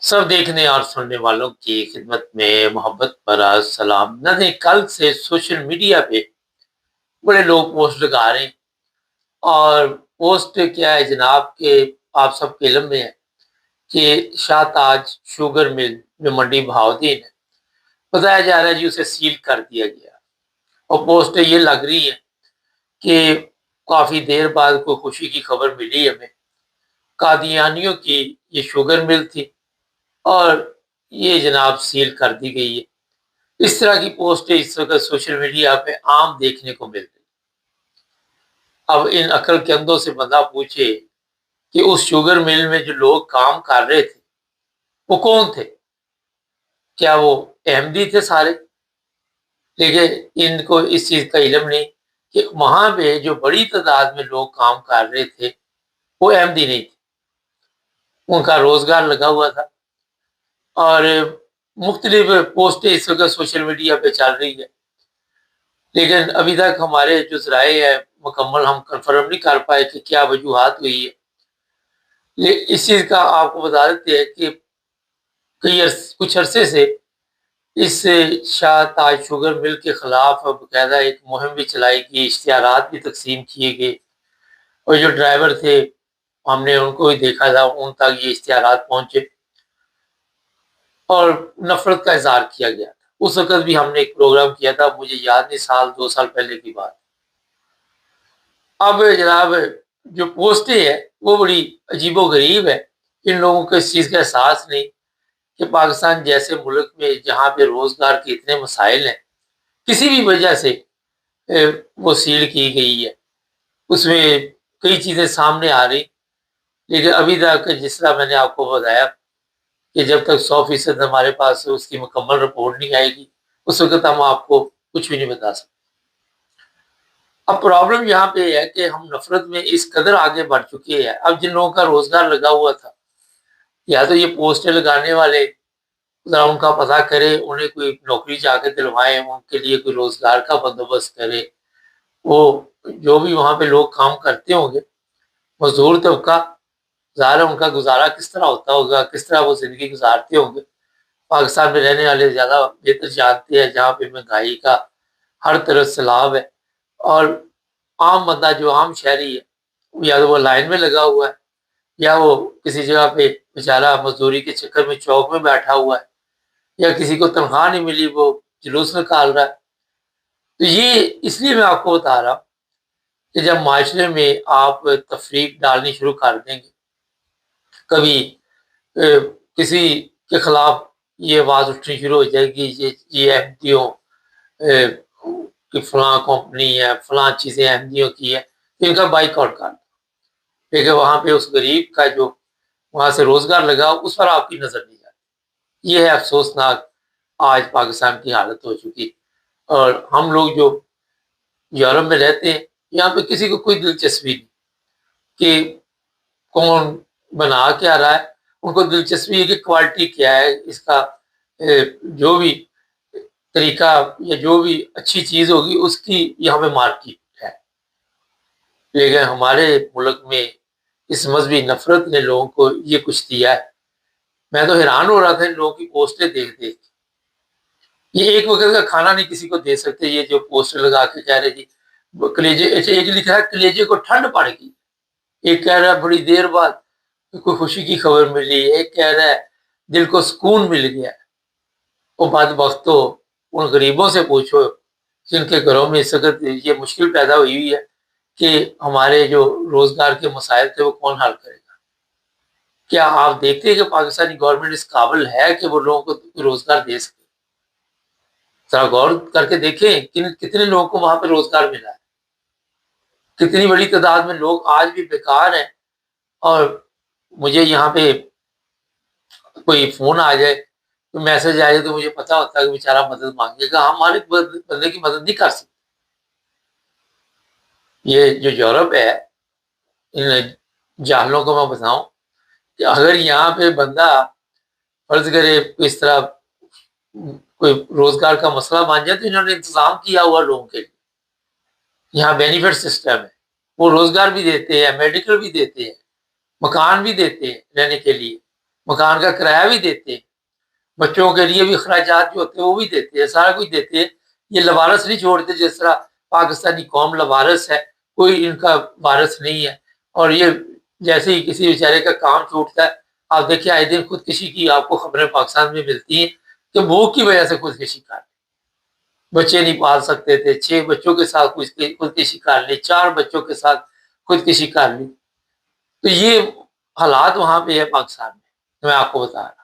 سب دیکھنے اور سننے والوں کی خدمت میں محبت بھرا سلام۔ نہ کل سے سوشل میڈیا پہ بڑے لوگ پوسٹ لگا رہے ہیں، اور پوسٹ کیا ہے جناب کہ آپ سب کے علم میں ہے کہ شاہ تاج شوگر مل جو منڈی بہاؤدین ہے، بتایا جا رہا ہے جی اسے سیل کر دیا گیا، اور پوسٹ یہ لگ رہی ہے کہ کافی دیر بعد کوئی خوشی کی خبر ملی ہمیں، قادیانیوں کی یہ شوگر مل تھی اور یہ جناب سیل کر دی گئی ہے۔ اس طرح کی پوسٹیں اس وقت سوشل میڈیا پہ عام دیکھنے کو مل رہی۔ اب ان عقل کے اندھوں سے بندہ پوچھے کہ اس شوگر مل میں جو لوگ کام کر رہے تھے وہ کون تھے؟ کیا وہ احمدی تھے سارے؟ لیکن ان کو اس چیز کا علم نہیں کہ وہاں پہ جو بڑی تعداد میں لوگ کام کر رہے تھے وہ احمدی نہیں تھے، ان کا روزگار لگا ہوا تھا۔ اور مختلف پوسٹیں اس وقت سوشل میڈیا پہ چل رہی ہے، لیکن ابھی تک ہمارے جو ذرائع ہے مکمل ہم کنفرم نہیں کر پائے کہ کیا وجوہات ہوئی ہے۔ اس چیز کا آپ کو بتا دیتے ہیں کہ کچھ عرصے سے اس شاہ تاج شوگر مل کے خلاف باقاعدہ ایک مہم بھی چلائی گئی، اشتہارات بھی تقسیم کیے گئے، اور جو ڈرائیور تھے ہم نے ان کو بھی دیکھا تھا، ان تک یہ اشتہارات پہنچے اور نفرت کا اظہار کیا گیا تھا۔ اس وقت بھی ہم نے ایک پروگرام کیا تھا، مجھے یاد نہیں، سال 2 سال پہلے کی بات۔ اب جناب جو پوسٹیں ہیں وہ بڑی عجیب و غریب ہے، ان لوگوں کو اس چیز کا احساس نہیں کہ پاکستان جیسے ملک میں جہاں پہ روزگار کے اتنے مسائل ہیں، کسی بھی وجہ سے وہ سیل کی گئی ہے، اس میں کئی چیزیں سامنے آ رہی، لیکن ابھی تک جس طرح میں نے آپ کو بتایا کہ جب تک 100% ہمارے پاس اس کی مکمل رپورٹ نہیں آئے گی اس وقت ہم آپ کو کچھ بھی نہیں بتا سکتے۔ اب پرابلم یہاں پہ ہے کہ ہم نفرت میں اس قدر آگے بڑھ چکے ہیں، اب جن لوگوں کا روزگار لگا ہوا تھا، یا تو یہ پوسٹیں لگانے والے ذرا ان کا پتہ کرے، انہیں کوئی نوکری جا کے دلوائیں، ان کے لیے کوئی روزگار کا بندوبست کرے، وہ جو بھی وہاں پہ لوگ کام کرتے ہوں گے مزدور طبقہ، ظاہر ان کا گزارا کس طرح ہوتا ہوگا، کس طرح وہ زندگی گزارتے ہوں گے، پاکستان میں رہنے والے زیادہ بہتر جانتے ہیں، جہاں پہ مہنگائی کا ہر طرف سیلاب ہے، اور عام بندہ جو عام شہری ہے یا تو وہ لائن میں لگا ہوا ہے یا وہ کسی جگہ پہ بیچارہ مزدوری کے چکر میں چوک میں بیٹھا ہوا ہے، یا کسی کو تنخواہ نہیں ملی وہ جلوس نکال رہا ہے۔ تو یہ اس لیے میں آپ کو بتا رہا ہوں کہ جب معاشرے میں آپ تفریق ڈالنی شروع کر دیں گے، کبھی کسی کے خلاف یہ آواز اٹھنی شروع ہو جائے گی، یہ احمدیوں کہ فلاں کمپنی ہے، فلاں چیزیں احمدیوں کی ہے، تو ان کا بائک آؤٹ کر دو، لیکن وہاں پہ اس غریب کا جو وہاں سے روزگار لگا اس پر آپ کی نظر نہیں جاتی۔ یہ ہے افسوسناک آج پاکستان کی حالت ہو چکی، اور ہم لوگ جو یورپ میں رہتے ہیں یہاں پہ کسی کو کوئی دلچسپی نہیں کہ کون بنا کیا رہا ہے، ان کو دلچسپی ہے کہ کوالٹی کیا ہے اس کا، جو بھی طریقہ یا جو بھی اچھی چیز ہوگی اس کی یہاں پہ مارکیٹ ہے۔ لیکن ہمارے ملک میں اس مذہبی نفرت نے لوگوں کو یہ کچھ دیا ہے۔ میں تو حیران ہو رہا تھا ان لوگوں کی پوسٹیں دیکھ دیکھ کے، یہ ایک وقت کا کھانا نہیں کسی کو دے سکتے، یہ جو پوسٹر لگا کے کہہ رہے جی کلیجے، اچھا ایک لکھا ہے کلیجے کو ٹھنڈ پڑ گئی، ایک کہہ رہا ہے بڑی دیر بعد کوئی خوشی کی خبر ملی، ایک کہہ رہا ہے دل کو سکون مل گیا۔ وہ بدبخت تو ان غریبوں سے پوچھو جن کے گھروں میں اس وقت یہ مشکل پیدا ہوئی ہے کہ ہمارے جو روزگار کے مسائل تھے وہ کون حل کرے گا۔ کیا آپ دیکھتے ہیں کہ پاکستانی گورنمنٹ اس قابل ہے کہ وہ لوگوں کو روزگار دے سکے؟ ذرا غور کر کے دیکھیں کتنے لوگوں کو وہاں پہ روزگار ملا ہے، کتنی بڑی تعداد میں لوگ آج بھی بیکار ہیں، اور مجھے یہاں پہ کوئی فون آ جائے، کوئی میسج آ جائے تو مجھے پتا ہوتا ہے کہ بیچارہ مدد مانگے گا، ہم ہمارے بندے کی مدد نہیں کر سکتے۔ یہ جو یورپ ہے، ان جاہلوں کو میں بتاؤں کہ اگر یہاں پہ بندہ فرض کرے اس طرح کوئی روزگار کا مسئلہ بن جائے تو انہوں نے انتظام کیا ہوا لوگوں کے لیے، یہاں بینیفٹ سسٹم ہے، وہ روزگار بھی دیتے ہیں، میڈیکل بھی دیتے ہیں، مکان بھی دیتے ہیں رہنے کے لیے، مکان کا کرایہ بھی دیتے ہیں، بچوں کے لیے بھی اخراجات جو ہوتے ہیں وہ بھی دیتے ہیں، سارا کچھ دیتے ہیں. یہ لوارث نہیں چھوڑتے، جس طرح پاکستانی قوم لوارث ہے، کوئی ان کا وارث نہیں ہے. اور یہ جیسے ہی کسی بیچارے کا کام چھوٹتا ہے، آپ دیکھیں آئے دن خودکشی کی آپ کو خبریں پاکستان میں ملتی ہیں کہ بھوک کی وجہ سے خودکشی کر لی. بچے نہیں پال سکتے تھے، 6 بچوں کے ساتھ خودکشی کر لی، 4 بچوں کے ساتھ خودکشی کر لی. تو یہ حالات وہاں پہ ہے پاکستان میں آپ کو بتا رہا.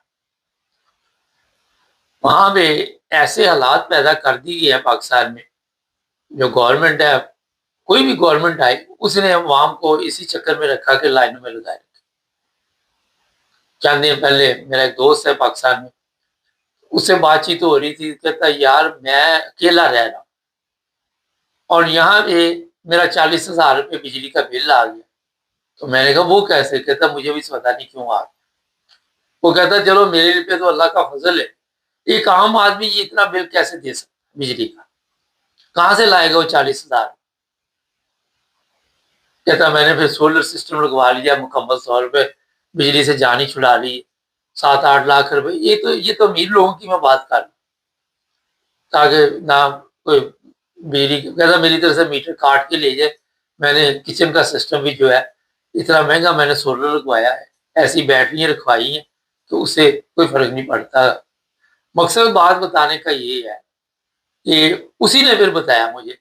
وہاں پہ ایسے حالات پیدا کر دی گئی ہے پاکستان میں. جو گورنمنٹ ہے، کوئی بھی گورنمنٹ آئی، اس نے عوام کو اسی چکر میں رکھا کہ لائنوں میں لگائے رکھے. چند دن پہلے میرا ایک دوست ہے پاکستان میں، اس سے بات چیت ہو رہی تھی، کہتا یار میں اکیلا رہ رہا ہوں اور یہاں پہ میرا 40,000 روپے بجلی کا بل آ گیا. تو میں نے کہا وہ کیسے؟ کہتا مجھے بھی پتا نہیں کیوں آ گیا. وہ کہتا چلو میرے پہ تو اللہ کا فضل ہے، ایک عام آدمی یہ اتنا بل کیسے دے سکتا بجلی کا؟ کہاں سے لائے گا وہ 40,000؟ کہتا میں نے پھر سولر سسٹم لگوا لیا، مکمل طور پہ بجلی سے جان ہی چھڑا لی. 7-8 لاکھ روپے. یہ تو امیر لوگوں کی میں بات کر رہا ہوں، تاکہ نہ کوئی بجلی. کہتا میری طرف سے میٹر کاٹ کے لے جائے. میں نے کچن کا سسٹم بھی جو ہے اتنا مہنگا میں نے سولر لگوایا ہے، ایسی بیٹریاں رکھوائی ہیں تو اس سے کوئی فرق نہیں پڑتا. مقصد بات بتانے کا یہ ہے کہ اسی نے پھر بتایا مجھے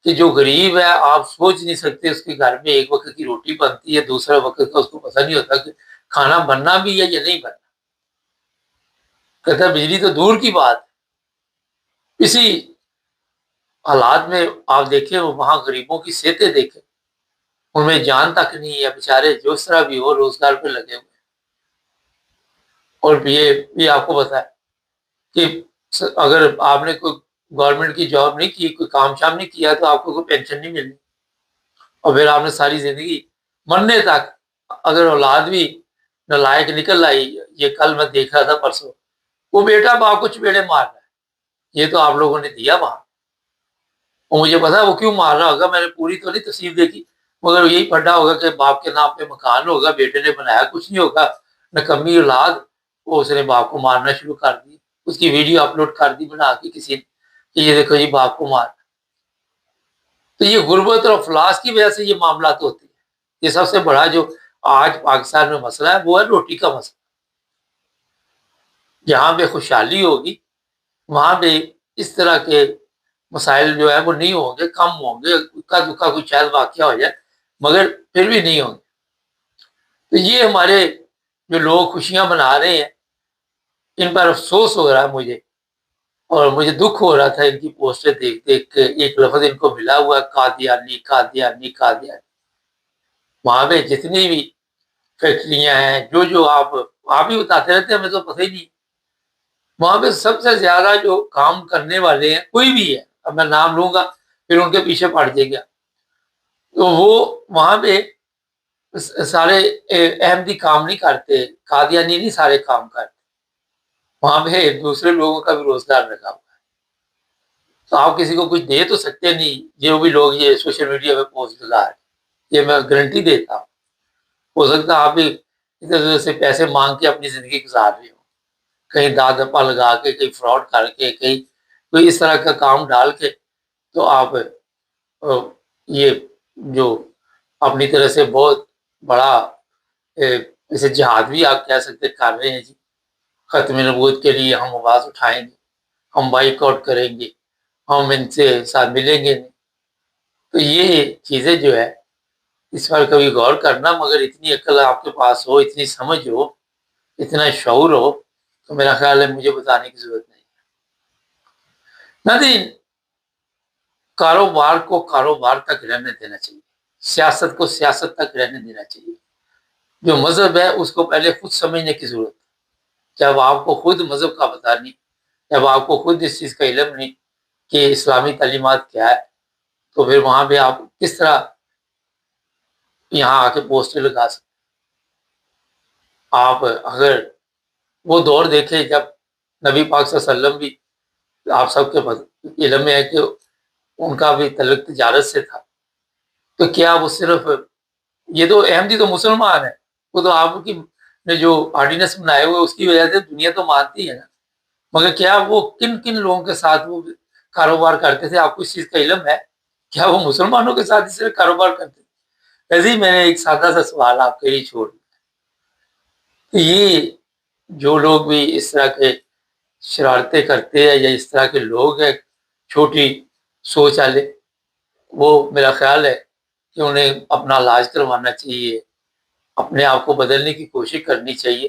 کہ جو غریب ہے آپ سوچ نہیں سکتے، اس کے گھر میں ایک وقت کی روٹی بنتی ہے، دوسرے وقت کا اس کو پتہ نہیں ہوتا کہ کھانا بننا بھی ہے یا نہیں بننا. کہتا بجلی تو دور کی بات ہے. اسی حالات میں آپ دیکھیں وہاں غریبوں کی صحتیں دیکھیں، ان میں جان تک نہیں ہے، بیچارے جو اس طرح بھی ہو روزگار پہ لگے ہوئے. اور یہ بھی آپ کو بتا ہے کہ اگر آپ نے کوئی گورنمنٹ کی جاب نہیں کی، کوئی کام شام نہیں کیا، تو آپ کو کوئی پینشن نہیں ملنی. اور پھر آپ نے ساری زندگی مرنے تک، اگر اولاد بھی نالائق نکل آئی. یہ کل میں دیکھ رہا تھا پرسوں، وہ بیٹا باپ کو چپیڑے مار رہا ہے. یہ تو آپ لوگوں نے دیا وہاں. اور مجھے پتا وہ کیوں مار رہا ہوگا، میں نے پوری تو نہیں تفصیل دیکھی، مگر یہی پڑھا ہوگا کہ باپ کے نام پہ مکان ہوگا، بیٹے نے بنایا کچھ نہیں ہوگا، نکمی اولاد. وہ اس نے باپ کو مارنا شروع کر دی، اس کی ویڈیو اپلوڈ کر دی بنا کے کسی نے کہ یہ دیکھو جی باپ کو مار. تو یہ غربت اور افلاس کی وجہ سے یہ معاملات ہوتے ہیں. یہ سب سے بڑا جو آج پاکستان میں مسئلہ ہے وہ ہے روٹی کا مسئلہ. جہاں پہ خوشحالی ہوگی وہاں پہ اس طرح کے مسائل جو ہے وہ نہیں ہوں گے، کم ہوں گے. اکا دکا کوئی شاید واقعہ ہو جائے مگر پھر بھی نہیں ہوں گے. تو یہ ہمارے جو لوگ خوشیاں منا رہے ہیں ان پر افسوس ہو رہا ہے مجھے، اور مجھے دکھ ہو رہا تھا ان کی پوسٹیں دیکھ دیکھ کے. ایک لفظ ان کو ملا ہوا قادیانی قادیانی قادیانی. وہاں پہ جتنی بھی فیکٹریاں ہیں، جو آپ ہی بتاتے رہتے ہیں، ہمیں تو پتہ ہی نہیں. وہاں پہ سب سے زیادہ جو کام کرنے والے ہیں کوئی بھی ہے، اب میں نام لوں گا پھر ان کے پیچھے پڑ جائے گا، تو وہ وہاں پہ سارے احمدی کام نہیں کرتے، قادیانی نہیں سارے کام کرتے. وہاں پہ دوسرے لوگوں کا بھی روزگار رکھا ہوا ہے. تو آپ کسی کو کچھ دے تو سکتے نہیں. جو بھی لوگ یہ سوشل میڈیا پہ پوسٹ لگا رہے، یہ میں گارنٹی دیتا ہوں، ہو سکتا ہے آپ بھی ادھر ادھر سے پیسے مانگ کے اپنی زندگی گزار رہے ہو، کہیں داد دپا لگا کے، کہیں فراڈ کر کے، کہیں کوئی اس طرح کا کام ڈال کے. تو آپ یہ جو اپنی طرح سے بہت بڑا اسے جہاد بھی آپ کہہ سکتے کر رہے ہیں جی. ختم نبوت کے لیے ہم آواز اٹھائیں گے، ہم بائیک آؤٹ کریں گے، ہم ان سے ساتھ ملیں گے نہیں. تو یہ چیزیں جو ہے اس پر کبھی غور کرنا، مگر اتنی عقل آپ کے پاس ہو، اتنی سمجھ ہو، اتنا شعور ہو، تو میرا خیال ہے مجھے بتانے کی ضرورت نہیں. ناظرین، کاروبار کو کاروبار تک رہنے دینا چاہیے، سیاست کو سیاست تک رہنے دینا چاہیے. جو مذہب ہے اس کو پہلے خود سمجھنے کی ضرورت ہے. جب آپ کو خود مذہب کا پتہ نہیں، جب آپ کو خود اس چیز کا علم نہیں کہ اسلامی تعلیمات کیا ہے، تو پھر وہاں پہ آپ کس طرح یہاں آ کے پوسٹر لگا سکتے. آپ اگر وہ دور دیکھیں جب نبی پاک صلی اللہ علیہ وسلم بھی، آپ سب کے علم میں ہے کہ ان کا بھی تعلق تجارت سے تھا، تو کیا وہ صرف یہ تو احمدی تو مسلمان ہے، وہ تو آپ کی نے جو آرڈیننس بنائے ہوئے اس کی وجہ سے دنیا تو مانتی ہے نا، مگر کیا وہ کن کن لوگوں کے ساتھ وہ کاروبار کرتے تھے؟ آپ کو اس چیز کا علم ہے؟ کیا وہ مسلمانوں کے ساتھ اس طرح کاروبار کرتے تھے؟ ایسے ہی میں نے ایک سادہ سا سوال آپ کے لیے چھوڑ دیا، یہ جو لوگ بھی اس طرح کے شرارتیں کرتے ہیں یا اس طرح کے لوگ ہیں چھوٹی سوچ والے، وہ میرا خیال ہے کہ انہیں اپنا علاج کروانا چاہیے، اپنے آپ کو بدلنے کی کوشش کرنی چاہیے،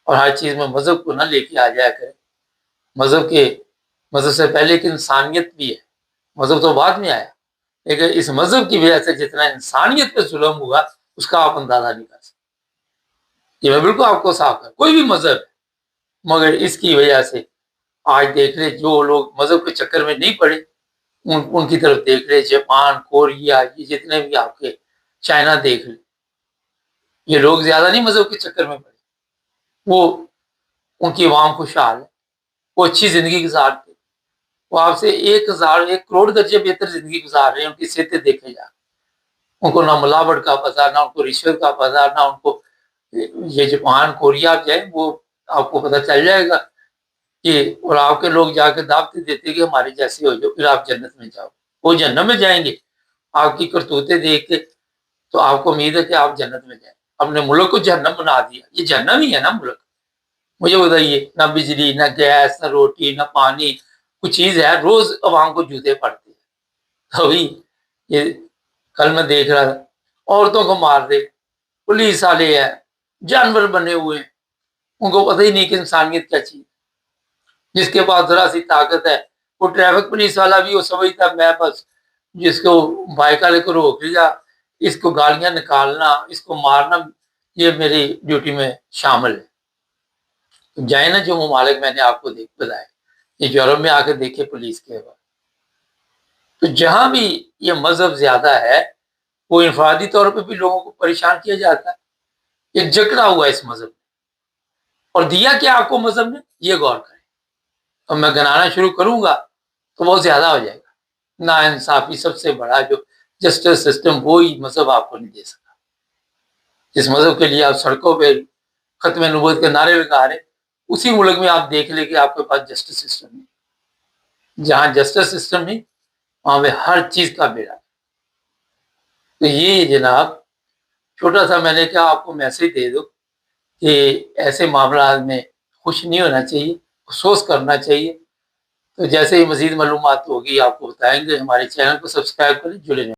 اور ہر چیز میں مذہب کو نہ لے کے آ جایا کرے۔ مذہب سے پہلے کہ انسانیت بھی ہے، مذہب تو بعد میں آیا، لیکن اس مذہب کی وجہ سے جتنا انسانیت پہ ظلم ہوا اس کا آپ اندازہ نہیں کر سکتے۔ یہ میں بالکل آپ کو صاف کر، کوئی بھی مذہب ہے، مگر اس کی وجہ سے آج دیکھ لیں جو لوگ مذہب کے چکر میں نہیں پڑے ان کی طرف دیکھ لیں، جاپان، کوریا، یہ جتنے بھی آپ کے، چائنا دیکھ لیں، یہ لوگ زیادہ نہیں مذہب کے چکر میں پڑے، وہ ان کی عوام خوشحال ہے، وہ اچھی زندگی گزارتے، وہ آپ سے 1,000 درجے بہتر زندگی گزار رہے ہیں۔ ان کی صحتیں دیکھے جا، ان کو نہ ملاوٹ کا پتہ، نہ ان کو رشوت کا پتہ، نہ ان کو یہ جاپان، کوریا آپ جائیں وہ آپ کو پتہ چل جائے گا کہ، اور آپ کے لوگ جا کے دعوتیں دیتے کہ ہمارے جیسے ہو جاؤ پھر آپ جنت میں جاؤ، وہ جنت میں جائیں گے آپ کی کرتوتیں دیکھ کے، تو آپ کو امید ہے کہ آپ جنت میں جائیں۔ اپنے ملک کو جہنم بنا دیا، یہ جہنم ہی ہے نا ملک، مجھے بتائیے، نہ بجلی، نہ گیس، نہ روٹی، نہ پانی، کچھ چیز ہے، روز عوام کو جوتے پڑتے ہیں۔ ابھی یہ کل میں دیکھ رہا تھا، عورتوں کو مار دے، پولیس والے ہیں، جانور بنے ہوئے ہیں، ان کو پتہ ہی نہیں کہ انسانیت کیا چیز، جس کے پاس ذرا سی طاقت ہے، وہ ٹریفک پولیس والا بھی وہ سمجھتا میں بس جس کو بائک والے کو روک لیا، اس کو گالیاں نکالنا، اس کو مارنا، یہ میری ڈیوٹی میں شامل ہے۔ جائیں نا جو ممالک میں نے آپ کو بتایا، یہ یورپ میں آ کے دیکھے پولیس کے بعد، تو جہاں بھی یہ مذہب زیادہ ہے وہ انفرادی طور پہ بھی لوگوں کو پریشان کیا جاتا ہے، ایک جکڑا ہوا ہے اس مذہب میں، اور دیا کیا آپ کو مذہب نے، یہ غور کریں۔ اور میں گنانا شروع کروں گا تو بہت زیادہ ہو جائے گا۔ نا انصافی سب سے بڑا جو جسٹس سسٹم، وہی مذہب آپ کو نہیں دے سکا۔ جس مذہب کے لیے آپ سڑکوں پہ ختم نبوت کے نعرے لگا رہے، اسی ملک میں آپ دیکھ لیں کہ آپ کے پاس جسٹس سسٹم نہیں۔ جہاں جسٹس سسٹم نہیں وہاں پہ ہر چیز کا بیڑا ہے۔ تو یہ جناب چھوٹا سا میں نے کہا آپ کو میسج دے دو کہ ایسے معاملات میں خوش نہیں ہونا چاہیے، افسوس کرنا چاہیے۔ تو جیسے ہی مزید معلومات ہوگی آپ کو بتائیں گے۔ ہمارے چینل کو سبسکرائب کریں، جڑے رہیں۔